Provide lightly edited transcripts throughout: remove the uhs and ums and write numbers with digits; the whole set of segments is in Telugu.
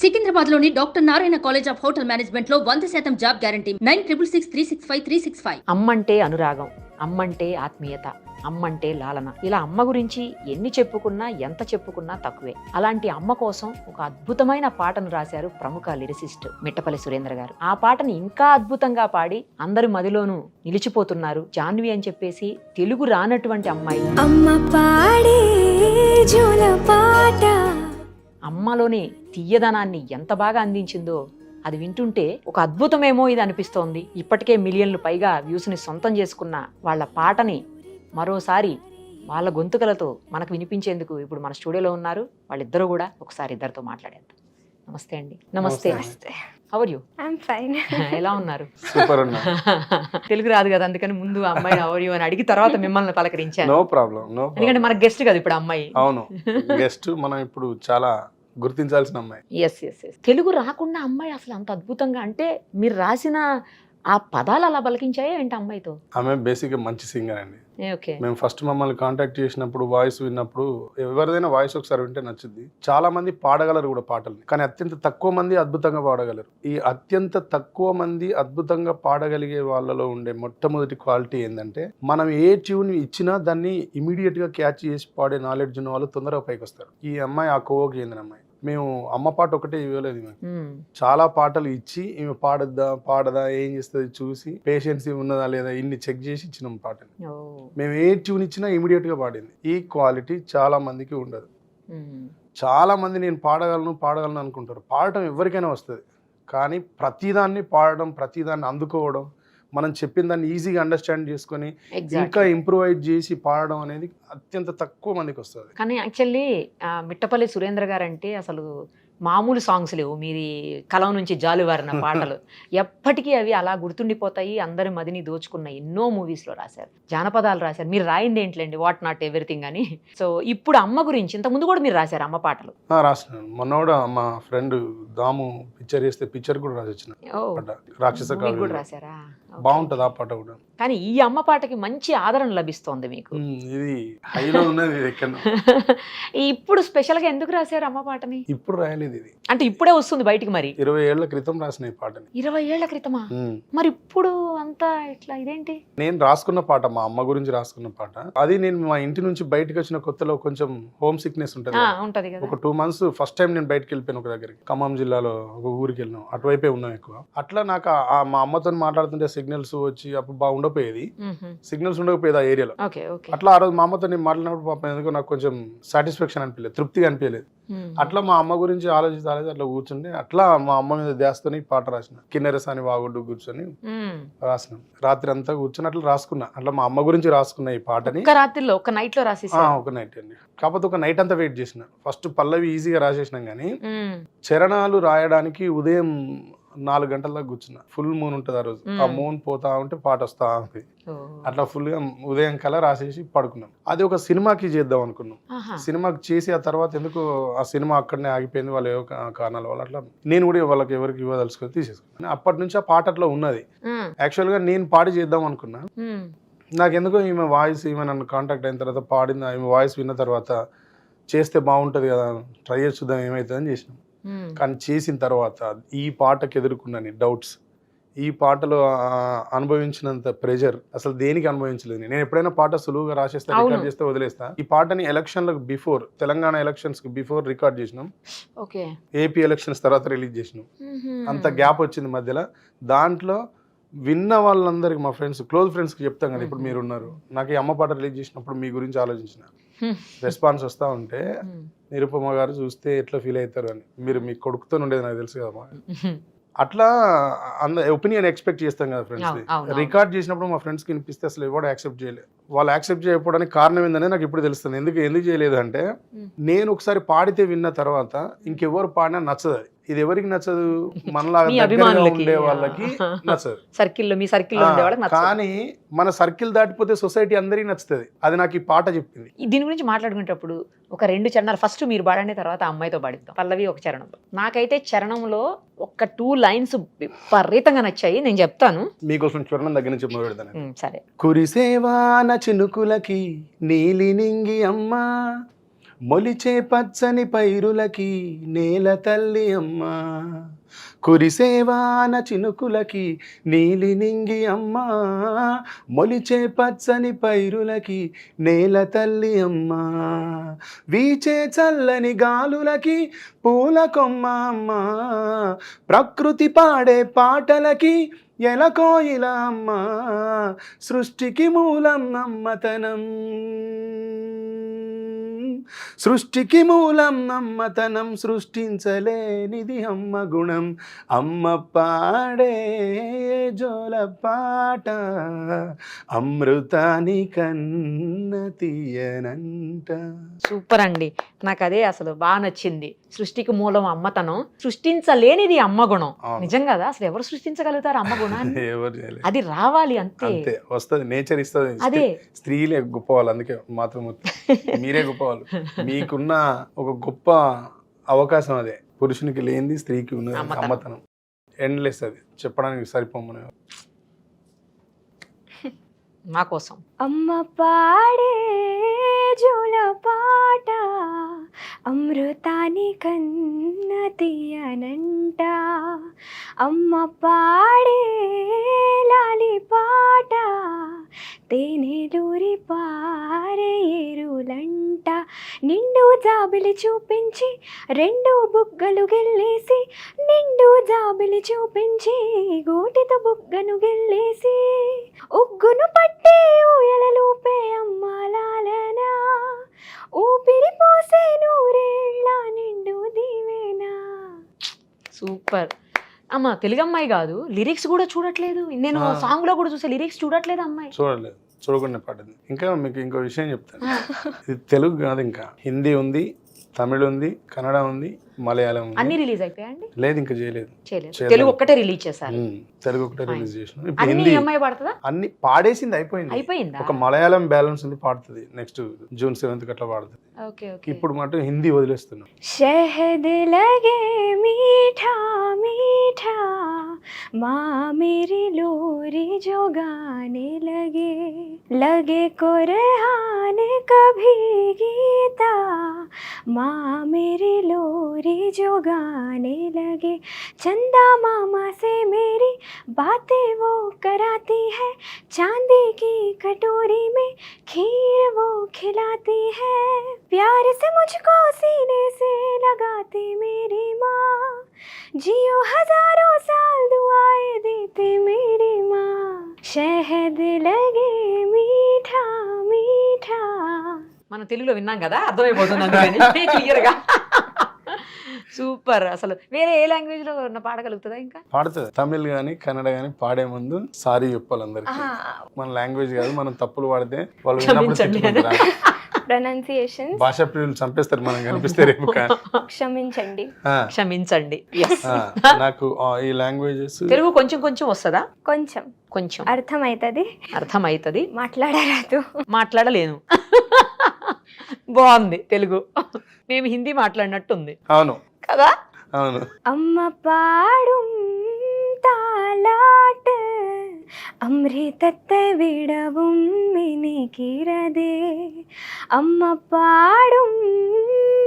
సికింద్రాబాద్ లోని doctor Narayana college of hotel management లో 100% జాబ్ గ్యారంటీ 966365 అమ్మంటే అనురాగం, అమ్మంటే ఆత్మీయత, అమ్మంటే లాలన. ఇలా అమ్మ గురించి ఎన్ని చెప్పుకున్నా ఎంత చెప్పుకున్నా తక్కువే. అలాంటి అమ్మ కోసం ఒక అద్భుతమైన పాటను రాశారు ప్రముఖ లిరిసిస్ట్ మిట్టపల్లి సురేంద్ర గారు. ఆ పాటని ఇంకా అద్భుతంగా పాడి అందరి మదిలోనూ నిలిచిపోతున్నారు జాన్వి అని చెప్పేసి తెలుగు రానటువంటి అమ్మాయి. అమ్మ పాడే జోల పాట అమ్మలోని తీయదనాన్ని ఎంత బాగా అందించిందో అది వింటుంటే ఒక అద్భుతమేమో ఇది అనిపిస్తోంది. ఇప్పటికే మిలియన్లు పైగా వ్యూస్ని సొంతం చేసుకున్న వాళ్ళ పాటని మరోసారి వాళ్ళ గొంతుకలతో మనకు వినిపించేందుకు ఇప్పుడు మన స్టూడియోలో ఉన్నారు. వాళ్ళిద్దరూ కూడా ఒకసారి ఇద్దరితో మాట్లాడేద్దాం. నమస్తే అండి. నమస్తే. How are you? I'm fine. ఎలా ఉన్నారు? సూపర్ ఉన్నా. తెలుగు రాదు కదా, అందుకని ముందు అమ్మాయి హౌ ఆర్ యు అని అడిగి తర్వాత మిమ్మల్ని పలకరించాను. No problem. ఎందుకంటే మన గెస్ట్ కదా ఇప్పుడు అమ్మాయి. అవును, గెస్ట్. మనం ఇప్పుడు చాలా గుర్తించాల్సిన అమ్మాయి. ఎస్. తెలుగు రాకుండా అమ్మాయి అసలు అంత అద్భుతంగా, అంటే మీరు రాసిన ఆ పదాలు అలా పలికించాయే ఏంటి అమ్మాయితో? ఆమె బేసిక్ గా మంచి సింగర్ అండి. ఓకే. మేము ఫస్ట్ మమ్మల్ని కాంటాక్ట్ చేసినప్పుడు వాయిస్ విన్నప్పుడు ఎవరిదైనా వాయిస్ ఒకసారి వింటే నచ్చుద్ది. చాలా మంది పాడగలరు కూడా పాటల్ని, కానీ అత్యంత తక్కువ మంది అద్భుతంగా పాడగలరు. ఈ అత్యంత తక్కువ మంది అద్భుతంగా పాడగలిగే వాళ్ళలో ఉండే మొట్టమొదటి క్వాలిటీ ఏంటంటే, మనం ఏ ట్యూన్ ఇచ్చినా దాన్ని ఇమీడియట్ గా క్యాచ్ చేసి పాడే నాలెడ్జ్ ఉన్న వాళ్ళు తొందరగా పైకి వస్తారు. ఈ అమ్మాయి ఆ కోవకి చెందిన అమ్మాయి. మేము అమ్మ పాట ఒకటే ఇవ్వలేదు, చాలా పాటలు ఇచ్చి ఈమె పాడదా ఏం చేస్తుంది చూసి పేషెన్స్ ఉన్నదా లేదా ఇన్ని చెక్ చేసి ఇచ్చినాం పాటని. మేము ఏ ట్యూన్ ఇచ్చినా ఇమీడియట్ గా పాడింది. ఈ క్వాలిటీ చాలా మందికి ఉండదు. చాలా మంది నేను పాడగలను అనుకుంటారు. పాడటం ఎవరికైనా వస్తుంది, కానీ ప్రతిదాన్ని పాడడం, ప్రతిదాన్ని అందుకోవడం, మనం చెప్పిన దాన్ని ఈజీగా అండర్స్టాండ్ చేసుకొని ఇంకా ఇంప్రూవైజ్ చేసి పాడడం అనేది అత్యంత తక్కువ మందికి వస్తుంది. కానీ యాక్చువల్లీ మిట్టపల్లి సురేంద్ర గారు అంటే అసలు మామూలు సాంగ్స్ లేవు. మీరు కలం నుంచి జాలువారిన పాటలు ఎప్పటికీ అవి అలా గుర్తుండిపోతాయి. అందరి మదిని దోచుకున్న ఎన్నో మూవీస్లో రాశారు, జానపదాలు రాశారు. మీరు రాయింది ఏంట్లేండి, వాట్ నాట్ ఎవ్రీథింగ్ అని. సో ఇప్పుడు అమ్మ గురించి ఇంతకుముందు కూడా మీరు రాశారు అమ్మ పాటలు? రాసినాను. మొన్న కూడా మా ఫ్రెండ్ దాము పిక్చర్ చేస్తే పిక్చర్ కూడా రాసి వచ్చిన రాక్షస కూడా రాశారా? బాగుంటది ఆ పాట కూడా. కానీ ఈ అమ్మ పాటకి మంచి ఆదరణ లభిస్తోంది మీకు. ఇది హైలో ఉన్నది. ఇప్పుడు స్పెషల్ గా ఎందుకు రాశారు అమ్మ పాటని? ఇప్పుడు రాయలేదు ఇది, అంటే ఇప్పుడే వస్తుంది బయటికి. మరి 20 ఏళ్ల క్రితం రాసిన ఈ పాటని. 20 ఏళ్ల క్రితమా? మరి ఇప్పుడు అంతా ఇట్లా ఇదేంటి? నేను రాసుకున్న పాట, మా అమ్మ గురించి రాసుకున్న పాట. అది నేను మా ఇంటి నుంచి బయటకు వచ్చిన కొత్తలో కొంచెం హోమ్ సిక్నెస్ ఉంటది కదా. ఒక 2 months ఫస్ట్ టైం నేను బయటకు వెళ్ళిపోయాను ఒక దగ్గరికి. ఖమ్మం జిల్లాలో ఒక ఊరికి వెళ్ళినాం, అటువైపే ఉన్నాం ఎక్కువ. అట్లా నాకు మా అమ్మతో మాట్లాడుతుంటే సిగ్నల్స్ వచ్చి అప్పుడు బాగా ఉండకపోయేది, సిగ్నల్స్ ఉండకపోయేది ఆ ఏరియాలో. అట్లా ఆ రోజు మా అమ్మతో నేను మాట్లాడినప్పుడు పాపం ఎందుకో నాకు కొంచెం సాటిస్ఫాక్షన్ అనిపించలేదు, తృప్తిగా అనిపించలేదు. అట్లా మా అమ్మ గురించి ఆలోచిస్తే అట్లా కూర్చుంటే అట్లా మా అమ్మ మీద ధ్యాసతోని పాట రాసిన. కిన్నెరసాని వాగుడ్డు కూర్చొని రాసిన. రాత్రి అంతా కూర్చొని అట్లా రాసుకున్నా. అట్లా మా అమ్మ గురించి రాసుకున్నా ఈ పాటని. రాత్రిలో ఒక నైట్ లో రాసి ఒక నైట్ అండి. కాకపోతే ఒక నైట్ అంతా వెయిట్ చేసిన. ఫస్ట్ పల్లవి ఈజీగా రాసేసినాం, కానీ చరణాలు రాయడానికి ఉదయం 4 గంటల దాకా కూర్చున్నా. ఫుల్ మూన్ ఉంటుంది ఆ రోజు. ఆ మూన్ పోతా ఉంటే పాట వస్తా ఉంది. అట్లా ఫుల్ గా ఉదయం కల్లా రాసేసి పడుకున్నాం. అది ఒక సినిమాకి చేద్దాం అనుకున్నాం. సినిమాకి చేసి ఆ తర్వాత ఎందుకు ఆ సినిమా అక్కడనే ఆగిపోయింది, వాళ్ళు ఏవో కారణాల వల్ల. అట్లా నేను కూడా వాళ్ళకి ఎవరికి ఇవ్వదలుచుకొని తీసేసుకున్నాను. అప్పటి నుంచి ఆ పాట అట్లా ఉన్నది. యాక్చువల్ గా నేను పాడి చేద్దాం అనుకున్నా. నాకెందుకో ఈమె వాయిస్, ఈమె నన్ను కాంటాక్ట్ అయిన తర్వాత పాడింది, ఈమె వాయిస్ విన్న తర్వాత చేస్తే బాగుంటది కదా, ట్రై చేసి చూద్దాం ఏమవుతుందని చేసినాం. కానీ చేసిన తర్వాత ఈ పాటకు ఎదుర్కొన్నాను డౌట్స్. ఈ పాటలో అనుభవించినంత ప్రెషర్ అసలు దేనికి అనుభవించలేదు. నేను ఎప్పుడైనా పాట సులువుగా రాసేస్తా, రికార్డ్ చేస్తే వదిలేస్తా. ఈ పాటని ఎలక్షన్లకు బిఫోర్, తెలంగాణ ఎలక్షన్స్ కి బిఫోర్ రికార్డ్ చేసినాం. ఏపీ ఎలక్షన్స్ తర్వాత రిలీజ్ చేసినాం. అంత గ్యాప్ వచ్చింది మధ్యలో. దాంట్లో విన్న వాళ్ళందరికి, మా ఫ్రెండ్స్, క్లోజ్ ఫ్రెండ్స్ కి చెప్తాం కదా, ఇప్పుడు మీరు ఉన్నారు. నాకు ఈ అమ్మ పాట రిలీజ్ చేసినప్పుడు మీ గురించి ఆలోచించిన. రెస్పాన్స్ వస్తా ఉంటే నిరుపమ గారు చూస్తే ఎట్లా ఫీల్ అవుతారు అని. మీరు మీ కొడుకుతో ఉండేది నాకు తెలుసు కదా. అట్లా ఒపీనియన్ ఎక్స్పెక్ట్ చేస్తాం కదా ఫ్రెండ్స్. రికార్డ్ చేసినప్పుడు మా ఫ్రెండ్స్ కి వినిపిస్తే అసలు ఎవరు యాక్సెప్ట్ చేయలేదు. వాళ్ళు యాక్సెప్ట్ చేయకపోవడానికి కారణం ఏందని నాకు ఇప్పుడు తెలుస్తుంది. ఎందుకు చేయలేదు అంటే, నేను ఒకసారి పాడితే విన్న తర్వాత ఇంకెవరు పాడినా నచ్చదు. అది ఇది ఎవరికి నచ్చదు? మనలా ఉండే వాళ్ళకి నచ్చదు. కానీ మన సర్కిల్ దాటిపోతే సొసైటీ అందరికి నచ్చుతుంది. అది నాకు ఈ పాట చెప్పింది. దీని గురించి మాట్లాడుకునేటప్పుడు ఒక 2 చరణాలు ఫస్ట్ మీరు పాడండి, తర్వాత అమ్మాయితో పాడిద్దాం. పల్లవి ఒక చరణం. నాకైతే చరణంలో ఒక 2 lines విపరీతంగా నచ్చాయి, నేను చెప్తాను మీకోసం. చరణం దగ్గర నుంచి మొదలు పెడతాను. సరే. కురిసేవాన చినుకులకి నీలి నింగి అమ్మ, మొలిచే పచ్చని పైరులకి నేల తల్లి అమ్మ, కురిసేవాన చినుకులకి నీలి నింగి అమ్మ, మొలిచే పచ్చని పైరులకి నేల తల్లి అమ్మ, వీచే చల్లని గాలులకి పూల కొమ్మ అమ్మ, ప్రకృతి పాడే పాటలకి ఎలకోయిల అమ్మ, సృష్టికి మూలం అమ్మతనం, సృష్టికి మూలం అమ్మతనం, సృష్టించలేనిది అమ్మ గుణం, అమ్మ పాడే జోల పాట అమృతాని కన్న తీయనంట. సూపర్ అండి, నాకు అదే అసలు బాగా నచ్చింది. సృష్టికి మూలం అమ్మతనం, సృష్టించలేనిది అమ్మ గుణం. అవును. నిజం కదా, అసలు ఎవరు సృష్టించగలుగుతారు అమ్మ గుణాన్ని? ఎవరు చేయలేదు. అది రావాలి అంతే. అంతే వస్తుంది, నేచర్ ఇస్తుంది. అదే. స్త్రీలే గొప్పవాళ్ళు, అందుకే మాతృమూర్తి మీరే గొప్పవాళ్ళు. మీకున్న ఒక గొప్ప అవకాశం అదే, పురుషునికి లేనిది స్త్రీకి ఉన్నది అమ్మతనం. ఎండ్లెస్, అది చెప్పడానికి సరిపోమని. మా కోసం అమ్మ పాడే జోల పాట అమృతాని కన్న తీయనంట, అమ్మ పాడే లాలి పాట తేనెలూరి పారే ఏరులంట, నిండు జాబిలి చూపించి రెండు బుగ్గలు గెల్లేసి, నిండు జాబిలి చూపించి గోటితో బుగ్గను గెల్లేసి, ఉగ్గును పట్టే ఊయలలూపే అమ్మాలాలనా, ఊపిరి పోసే నూరేళ్ళ నిండు దీవేనా. సూపర్. అమ్మ తెలుగు అమ్మాయి కాదు, లిరిక్స్ కూడా చూడట్లేదు. నేను సాంగ్ లో కూడా చూసే లిరిక్స్ చూడట్లేదు అమ్మాయి. చూడలేదు, చూడకుండా పాడింది. ఇంకా మీకు ఇంకో విషయం చెప్తాను, ఇది తెలుగు కాదు, ఇంకా హిందీ ఉంది, తమిళ ఉంది, కన్నడ ఉంది, మలయాళం ఉంది. అన్ని రిలీజ్ అయిపోయాయండి? లేదు, ఇంకా చేయలేదు. తెలుగు ఒక్కటే రిలీజ్ చేశారు. తెలుగు ఒకటే రిలీజ్ చేసిన. ఇప్పుడు అన్ని హిందీ అమ్మాయి పాడుతుందా? అన్ని పాడేసింది, అయిపోయిందా? ఒక మలయాళం బ్యాలెన్స్ ఉంది, పాడుతుంది. నెక్స్ట్ జూన్ 7th అట్లా పాడుతుంది. ఇప్పుడు మాట హిందీ వదిలేస్తున్నాం. शहद लगे मीठा मीठा माँ मेरी लोरी जो गाने लगे, लगे कुरहान कभी गीता माँ मेरी लोरी जो गाने लगे, चंदा मामा से मेरी बातें वो कराती है, चांदी की कटोरी में खीर वो खिलाती है, प्यार से मुझको सीने से लगाती मेरी माँ, जियो हजारों साल दुआएं देती मेरी माँ, शहद लगे मीठा मीठा. మనం తెలుగులో విన్నాం కదా, అర్థమైపోతుంది అందుకని క్లియర్ గా. సూపర్. అసలు వేరే ఏ లాంగ్వేజ్ లో పాడగలుగుతుందా? ఇంకా పాడుతుంది. తమిళ్ గానీ కన్నడ గానీ పాడే ముందు సారీ చెప్పాలి అందరికి. మన లాంగ్వేజ్ కాదు, మనం తప్పులు పాడితే వాళ్ళు ప్రొనౌన్సియేషన్, భాషా ప్రియులు చంపేస్తారు మనం కనిపిస్తే రేపు. క్షమించండి. క్షమించండి. నాకు ఈ లాంగ్వేజెస్ తెలుగు కొంచెం కొంచెం వస్తుందా? కొంచెం కొంచెం అర్థమైతది, మాట్లాడరాదు, మాట్లాడలేను. బాగుంది తెలుగు, మేము హిందీ మాట్లాడినట్టుంది. అవును కదా? అవును. అమ్మ పాడుం താലാട്ട് അമൃതത്തെ വിടവും എനിക്കിരതേ, അമ്മ പാടും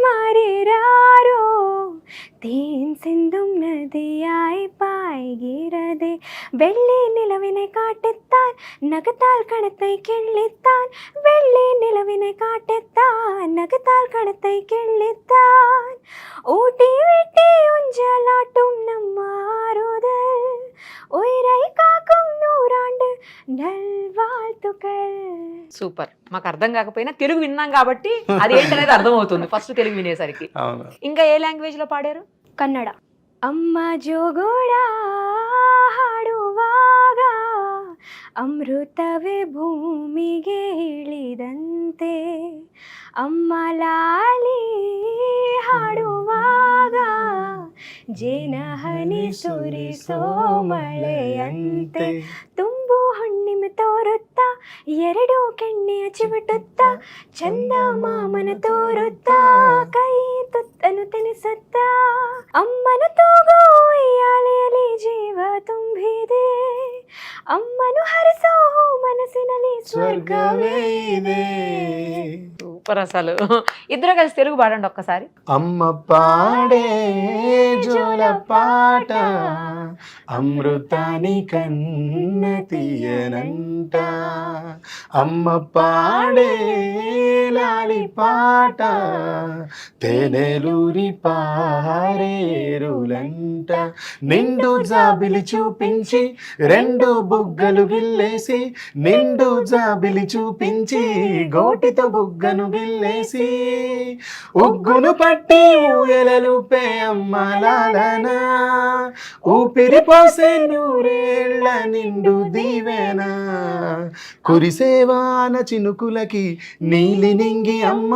മാറിരാരോ തേൻ സിന്ധും നദിയായി പായ്கிறதே, വെള്ളി നിലവിനെ കാട്ടെത്താൻ നഖത്താൽ കണത്തെ കിള്ളിത്താൻ, വെള്ളി നിലവിനെ കാട്ടെത്താൻ നഖത്താൽ കണത്തെ കിള്ളിത്താൻ, ഊട്ടി വിട്ടി ഉഞ്ചലാട്ടും നമ്മാറുതൽ ഉയരൈ കാക്കും നൂറാണ്ട് నల్వాల్తుకల్. సూపర్. మాకు అర్థం కాకపోయినా తెలుగు విన్నాం కాబట్టి అది ఏంటనేది అర్థం అవుతుంది ఫస్ట్ తెలుగు వినేసరికి. ఇంకా ఏ లాంగ్వేజ్ లో పాడారు? ಕನ್ನಡ. ಅಮ್ಮ ಜೋಗುಳ ಹಾಡುವಾಗ ಅಮೃತವೇ ಭೂಮಿಗೆ ಇಳಿದಂತೆ, ಅಮ್ಮ ಲಾಲಿ ಹಾಡುವಾಗ ಜೇನಹನಿ ಸುರಿಸೋ ಮಳೆಯಂತೆ, ತುಂಬು ಹುಣ್ಣಿಮೆ ತೋರುತ್ತಾ ಎರಡು ಕೆಣ್ಣೆಯ ಚಿವುಟುತ್ತಾ, ಚಂದಮಾಮನ ತೋರುತ್ತಾ ಕೈ ತುತ್ತನು ತಿನಿಸುತ್ತಾ, ಅಮ್ಮನ ತೂಗೋ ಉಯ್ಯಾಲೆಯಲ್ಲಿ ಜೀವ ತುಂಬಿದೆ, ಅಮ್ಮನು ಹರಿಸೋ ಮನಸ್ಸಿನಲ್ಲಿ ಸ್ವರ್ಗವೇ ಇದೆ. సూపర్ అసలు. ఇద్దరు కలిసి తెలుగు పాడండి ఒక్కసారి. అమ్మ పాడే జోల పాట అమృతాని కన్న తీయనంట, అమ్మ పాడే లాలి పాట తేనెలూరి పారేరులంట, నిండు జాబిలి చూపించి రెండు బుగ్గలు గిల్లేసి, నిండు జాబిలి చూపించి గోటితో బుగ్గను గిల్లేసి, ఉగ్గును పట్టి ఊయలలుపే అమ్మ లాలన, ఊపిరి పోసే నూరేళ్ల నిండు దీవెన, కురిసేవాన చినుకులకి నీలి నింగి అమ్మ,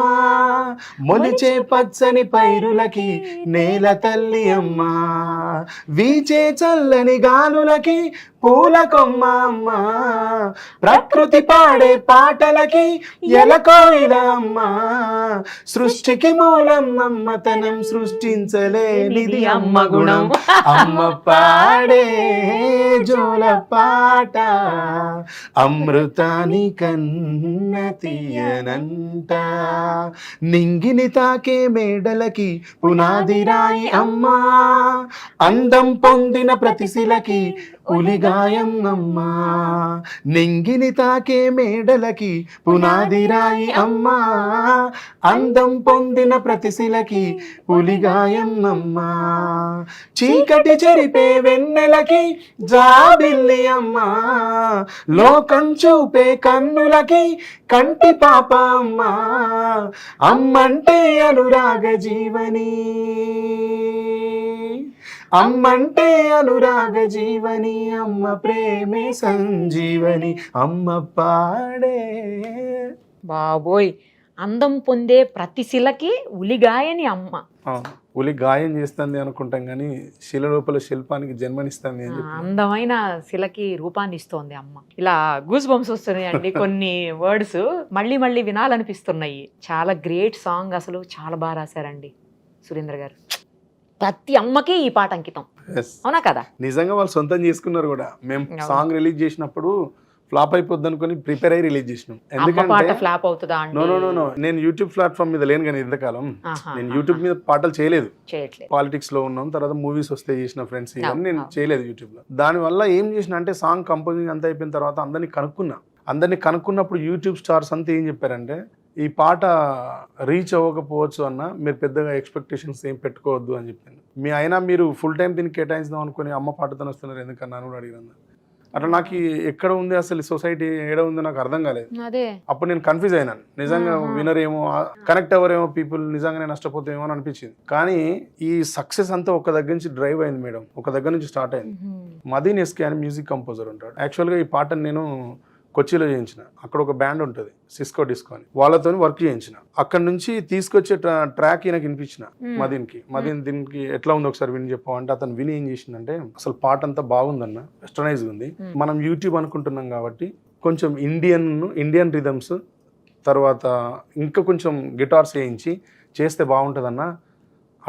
మొలిచే పచ్చని పైరులకి నేల తల్లి అమ్మ, వీచే చల్లని గాలులకి పూల కొమ్మ అమ్మ, ప్రకృతి పాడే పాటలకి ఎలకోయిల అమ్మ, సృష్టికి మూలం అమ్మతనం సృష్టించలేనిది అమ్మ గుణం, అమ్మ పాడే జోల పాట అమృతాని కన్న తీయనంట, నింగిని తాకే మేడలకి పునాది రాయి అమ్మ, అందం పొందిన ప్రతిశిలకి ఉలిగాయం అమ్మ, నింగిని తాకే మేడలకి పునాది రాయి అమ్మ, అందం పొందిన ప్రతిశిలకి ఉలిగాయం అమ్మ, చీకటి చెరిపే వెన్నెలకి జాబిల్లి అమ్మ, లోకం చూపే కన్నులకి కంటి పాప అమ్మ, అమ్మంటే అనురాగ జీవని, అమ్మంటే అనురాగ జీవని, అమ్మ ప్రేమే సంజీవని, అమ్మ పాడే. బాబోయ్, అందం పొందే ప్రతి శిలకి ఉలిగాయని అమ్మ. ఉలి గాయం చేస్తుంది అనుకుంటాం కానీ శిల లోపల శిల్పానికి జన్మనిస్తుంది అని చెప్పి. అందమైన శిలకి రూపాన్ని ఇస్తోంది అమ్మ. ఇలా గూస్ బంప్స్ వస్తున్నాయి అండి కొన్ని వర్డ్స్ మళ్ళీ మళ్ళీ వినాలనిపిస్తున్నాయి. చాలా గ్రేట్ సాంగ్, అసలు చాలా బాగా రాశారండి సురేంద్ర గారు. ప్రతి అమ్మకి ఈ పాట అంకితం, అవునా కదా? నిజంగా వాళ్ళు సొంతం చేసుకున్నారు కూడా. మేము సాంగ్ రిలీజ్ చేసినప్పుడు ఫ్లాప్ అయిపోద్ది అనుకుని ప్రిపేర్ అయ్యి రిలీజ్ చేసినాం. ఎందుకంటే ఫ్లాప్ అవుతుందా? నో నేను యూట్యూబ్ ప్లాట్ఫామ్ మీద లేను కానీ ఇంతకాలం నేను యూట్యూబ్ మీద పాటలు చేయలేదు. పాలిటిక్స్ లో ఉన్నాం, తర్వాత మూవీస్ వస్తే చేసిన ఫ్రెండ్స్ ఇవన్నీ నేను చేయలేదు యూట్యూబ్ లో. దాని వల్ల ఏం చేసిన అంటే సాంగ్ కంపోజింగ్ అంతా అయిపోయిన తర్వాత అందరినీ కనుక్కున్నప్పుడు యూట్యూబ్ స్టార్స్ అంతా ఏం చెప్పారంటే ఈ పాట రీచ్ అవ్వకపోవచ్చు అన్న, మీరు పెద్దగా ఎక్స్పెక్టేషన్స్ ఏం పెట్టుకోవద్దు అని చెప్పింది. అయినా మీరు ఫుల్ టైం దీన్ని కేటాయిస్తాం అనుకుని అమ్మ పాటతో వస్తున్నారు ఎందుకన్నా కూడా అడిగిన. అట్లా నాకు ఎక్కడ ఉంది అసలు సొసైటీ ఏడ ఉందో నాకు అర్థం కాలేదు. అప్పుడు నేను కన్ఫ్యూజ్ అయినాను. నిజంగా వినర్ ఏమో, కనెక్ట్ అవ్వరేమో పీపుల్, నిజంగానే నష్టపోతామేమో అని అనిపించింది. కానీ ఈ సక్సెస్ అంతా ఒక దగ్గర నుంచి డ్రైవ్ అయింది మేడం, ఒక దగ్గర నుంచి స్టార్ట్ అయింది. మదీన్ ఎస్కే అని మ్యూజిక్ కంపోజర్ ఉంటాడు. యాక్చువల్గా ఈ పాటను నేను కొచ్చిలో చేయించిన. అక్కడ ఒక బ్యాండ్ ఉంటుంది సిస్కో డిస్కో అని, వాళ్ళతో వర్క్ చేయించిన. అక్కడ నుంచి తీసుకొచ్చే ట్రాక్ ఈయనకి వినిపించిన మదీన్ దీనికి ఎట్లా ఉంది ఒకసారి విని చెప్పామంటే అతను విని ఏం చేసిందంటే అసలు పాట అంతా బాగుందన్న, వెస్టర్నైజ్ ఉంది. మనం యూట్యూబ్ అనుకుంటున్నాం కాబట్టి కొంచెం ఇండియన్ రిథమ్స్ తర్వాత ఇంకా కొంచెం గిటార్స్ వేయించి చేస్తే బాగుంటుందన్న,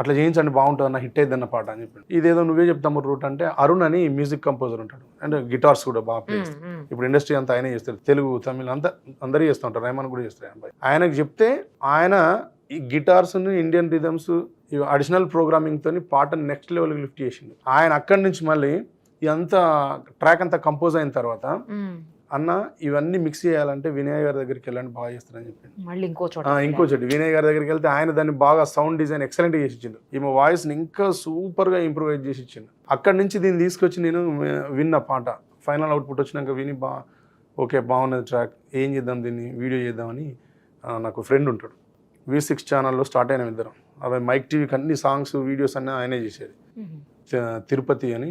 అట్లా చేయించండి బాగుంటుందన్న, హిట్ అయిద్దన్న పాట అని చెప్పి. ఇదేదో నువ్వే చెప్తాము రూట్ అంటే అరుణ్ అని మ్యూజిక్ కంపోజర్ ఉంటాడు, అంటే గిటార్స్ కూడా బాగా ప్లే చేస్తాడు. ఇప్పుడు ఇండస్ట్రీ అంతా ఆయనే చేస్తారు, తెలుగు తమిళ్ అంతా అందరూ చేస్తూ ఉంటారు, రైమాన్ కూడా చేస్తారు. ఆయనకు చెప్తే ఆయన ఈ guitars Indian rhythms additional programming తోని పాట నెక్స్ట్ లెవెల్కి లిఫ్ట్ చేసింది. ఆయన అక్కడి నుంచి మళ్ళీ ఇదంతా ట్రాక్ అంతా కంపోజ్ అయిన తర్వాత అన్న ఇవన్నీ మిక్స్ చేయాలంటే వినయ్ గారి దగ్గరికి వెళ్ళండి బాగా చేస్తారని చెప్పింది. మళ్ళీ ఇంకో చోట వినయ్ గారి దగ్గరికి వెళ్తే ఆయన దాన్ని బాగా సౌండ్ డిజైన్ ఎక్సలెంట్ చేసి ఇచ్చిండు. ఈమె వాయిస్ ని ఇంకా సూపర్ గా ఇంప్రూవైజ్ చేసి ఇచ్చిండు. అక్కడి నుంచి దీన్ని తీసుకొచ్చి నేను విన్న పాట ఫైనల్ అవుట్పుట్ వచ్చినాక విని ఓకే బాగున్నది ట్రాక్, ఏం చేద్దాం దీన్ని వీడియో చేద్దామని నాకు ఫ్రెండ్ ఉంటాడు, V6 ఛానల్లో స్టార్ట్ అయిన ఇద్దరం. అవి మైక్ టీవీకి అన్ని సాంగ్స్ వీడియోస్ అన్నీ ఆయనే చేసేది. తిరుపతి అని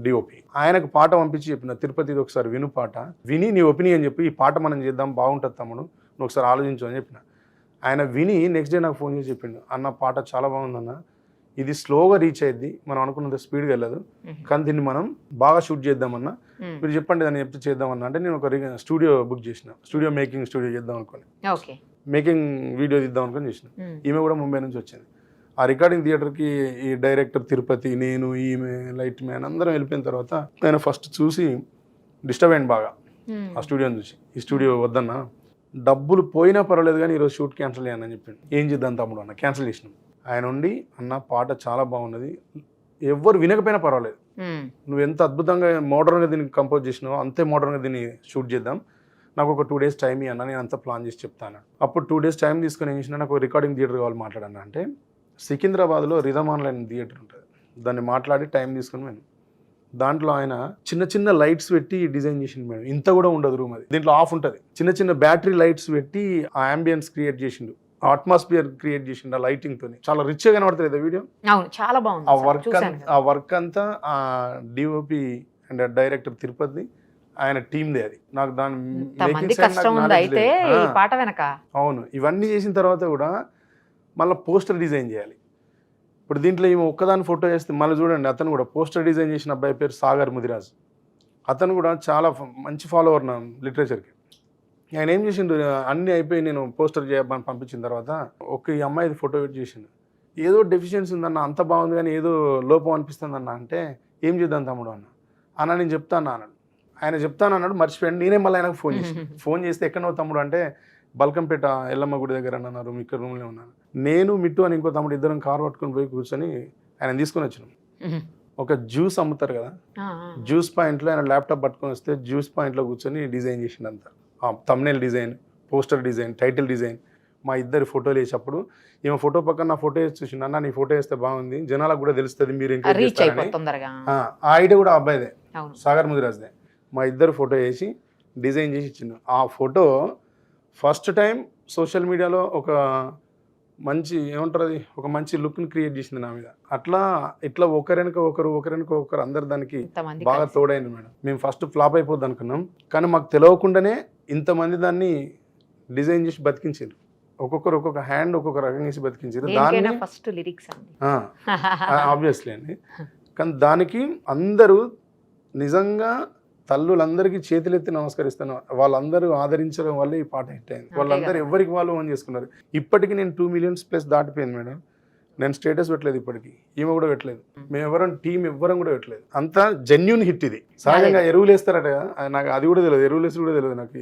డిఓపి. ఆయనకు పాట పంపించి చెప్పిన తిరుపతిది ఒకసారి విను పాట, విని నీ ఒపీనియన్ చెప్పి ఈ పాట మనం చేద్దాం బాగుంటుంది తమ్ముడు, నువ్వు ఒకసారి ఆలోచించు అని చెప్పిన. ఆయన విని నెక్స్ట్ డే నాకు ఫోన్ చేసి చెప్పిండు, అన్న పాట చాలా బాగుందన్న, ఇది స్లోగా రీచ్ అయ్యింది, మనం అనుకున్నంత స్పీడ్గా వెళ్ళదు, కానీ దీన్ని మనం బాగా షూట్ చేద్దామన్నా, మీరు చెప్పండి దాన్ని చెప్తే చేద్దామన్నా. అంటే నేను ఒక స్టూడియో బుక్ చేసిన, మేకింగ్ స్టూడియో చేద్దాం అనుకోని, మేకింగ్ వీడియో తీద్దాం అనుకొని చేసిన. ఈమె కూడా ముంబై నుంచి వచ్చింది. ఆ రికార్డింగ్ థియేటర్కి ఈ డైరెక్టర్ తిరుపతి, నేను, ఈమె, లైట్ మ్యాన్ అందరం వెళ్ళిపోయిన తర్వాత ఆయన ఫస్ట్ చూసి డిస్టర్బ్ అయ్యింది బాగా ఆ స్టూడియోని చూసి. ఈ స్టూడియో వద్దన్నా, డబ్బులు పోయినా పర్వాలేదు కానీ ఈరోజు షూట్ క్యాన్సిల్ చేయను అని చెప్పిండు. ఏం చేద్దాం తమ్ముడు అన్న, క్యాన్సిల్ చేసినాం. ఆయన ఉండి అన్న పాట చాలా బాగున్నది, ఎవ్వరు వినకపోయినా పర్వాలేదు, నువ్వు ఎంత అద్భుతంగా మోడర్న్గా దీన్ని కంపోజ్ చేసినావో అంతే మోడర్న్గా దీన్ని షూట్ చేద్దాం, నాకు ఒక 2 days టైం అన్న, నేను అంతా ప్లాన్ చేసి చెప్తాను. అప్పుడు 2 days టైం తీసుకొని ఏం చేసినా, నాకు రికార్డింగ్ థియేటర్ కావాలి మాట్లాడన్నా అంటే సికింద్రాబాద్లో రిథమ్ ఆన్లైన్ థియేటర్ ఉంటుంది, దాన్ని మాట్లాడి టైం తీసుకొని మేము దాంట్లో ఆయన చిన్న చిన్న లైట్స్ పెట్టి డిజైన్ చేసిండు మేడం. ఇంత కూడా ఉండదు రూమ్, అది దీంట్లో ఆఫ్ ఉంటుంది, చిన్న చిన్న బ్యాటరీ లైట్స్ పెట్టి ఆ అంబియన్స్ క్రియేట్ చేసిండు, అట్మాస్ఫియర్ క్రియేట్ చేసిండు ఆ లైటింగ్ తోని. చాలా రిచ్ గా కనబడుతుంది వీడియో. అవును, చాలా బాగుంది. ఆ వర్క్ అంతా ఆ డిఓపి అండ్ డైరెక్టర్ తిరుపతి ఆయన టీమ్దే. అది నాకు దాని కష్టం ఉంది అయితే ఈ పాట వెనక. అవును, ఇవన్నీ చేసిన తర్వాత కూడా మళ్ళీ పోస్టర్ డిజైన్ చేయాలి. ఇప్పుడు దీంట్లో ఏమో ఒక్కదాని ఫోటో వేస్తే మళ్ళీ చూడండి, అతను కూడా పోస్టర్ డిజైన్ చేసిన అబ్బాయి పేరు సాగర్ ముదిరాజ్. అతను కూడా చాలా మంచి ఫాలోవర్ నా లిటరేచర్కి. ఆయన ఏం చేసిండు, అన్నీ అయిపోయి నేను పోస్టర్ చేయమని పంపించిన తర్వాత ఈ అమ్మాయిది ఫోటో పెట్టి చేసిండు. ఏదో డెఫిషియన్సీ ఉందన్న, అంత బాగుంది కానీ ఏదో లోపం అనిపిస్తుంది అన్న అంటే, ఏం చేద్దాం తమ్ముడు అన్న నేను చెప్తాను అన్నాడు. ఆయన చెప్తాను అన్నాడు, మర్చిపోయాడు. నేనే మళ్ళీ ఆయనకు ఫోన్ చేస్తే ఎక్కడో తమ్ముడు అంటే, బల్కంపేట ఎల్లమ్మ గుడి దగ్గర అన్నారు, మీ ఇక్కడ రూమ్లో ఉన్నాను. నేను మిట్టు అని ఇంకో తమ్ముడు ఇద్దరం కారు పట్టుకొని పోయి కూర్చొని ఆయన తీసుకొని వచ్చినాం. ఒక జ్యూస్ అమ్ముతారు కదా, జ్యూస్ పాయింట్లో ఆయన ల్యాప్టాప్ పట్టుకొని వస్తే జ్యూస్ పాయింట్లో కూర్చొని డిజైన్ చేసిండు అంతా. Thumbnail design, poster design, title design, మా ఇద్దరు ఫోటోలు వేసేటప్పుడు ఈమె ఫోటో పక్కన నా ఫోటో వేసి చూసిండు. అన్న నీ ఫోటో వేస్తే బాగుంది, జనాలకు కూడా తెలుస్తుంది మీరు ఎంకరేజ్ చేస్తారని. ఆ ఐడియా కూడా అబ్బాయిదే, సాగర్ ముదిరాజ్దే. మా ఇద్దరు ఫోటో వేసి డిజైన్ చేసి ఇచ్చిండు. ఆ ఫోటో ఫస్ట్ టైం సోషల్ మీడియాలో ఒక మంచి ఏమంటారు, అది ఒక మంచి లుక్ని క్రియేట్ చేసింది నా మీద. ఇట్లా ఒకరినక ఒకరు అందరు దానికి బాగా తోడైంది మేడం. మేము ఫస్ట్ ఫ్లాప్ అయిపోద్ది అనుకున్నాం, కానీ మాకు తెలియకుండానే ఇంతమంది దాన్ని డిజైన్ చేసి బతికించారు. ఒక్కొక్క హ్యాండ్ ఒక్కొక్క రకంగా చేసి బతికించారు. దాన్ని ఫస్ట్ లిరిక్స్ ఆబ్వియస్లీ అండి. కానీ దానికి అందరూ నిజంగా తల్లులందరికీ చేతులెత్తి నమస్కరిస్తాను. వాళ్ళందరూ ఆదరించడం వల్ల ఈ పాట హిట్ అయింది. వాళ్ళందరూ ఎవరికి వాళ్ళు ఓన్ చేసుకున్నారు. ఇప్పటికీ నేను 2 million+ దాటిపోయింది మేడం. నేను స్టేటస్ పెట్టలేదు, ఇప్పటికీ ఈమె కూడా పెట్టలేదు, మేము ఎవరం టీం ఎవ్వరం కూడా పెట్టలేదు. అంతా జెన్యున్ హిట్ ఇది. సహజంగా ఎరువులు వేస్తారట, నాకు అది కూడా తెలియదు, ఎరువులు వేసి కూడా తెలియదు నాకు.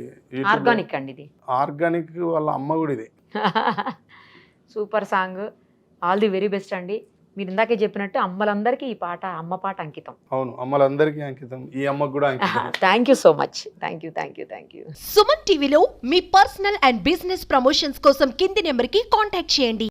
ఆర్గానిక్ అండి ఇది, ఆర్గానిక్ వాళ్ళ అమ్మ కూడా ఇది. Super song, all the very best అండి. మీరు ఇందాకే చెప్పినట్టు అమ్మలందరికీ ఈ పాట అమ్మ పాట అంకితం. అవును, అమ్మలందరికీ అంకితం, ఈ అమ్మకు కూడా అంకితం. Thank you so much. Thank you. Suman టీవీలో మీ పర్సనల్ అండ్ బిజినెస్ ప్రమోషన్స్ కోసం కింది నెంబర్కి కాంటాక్ట్ చేయండి.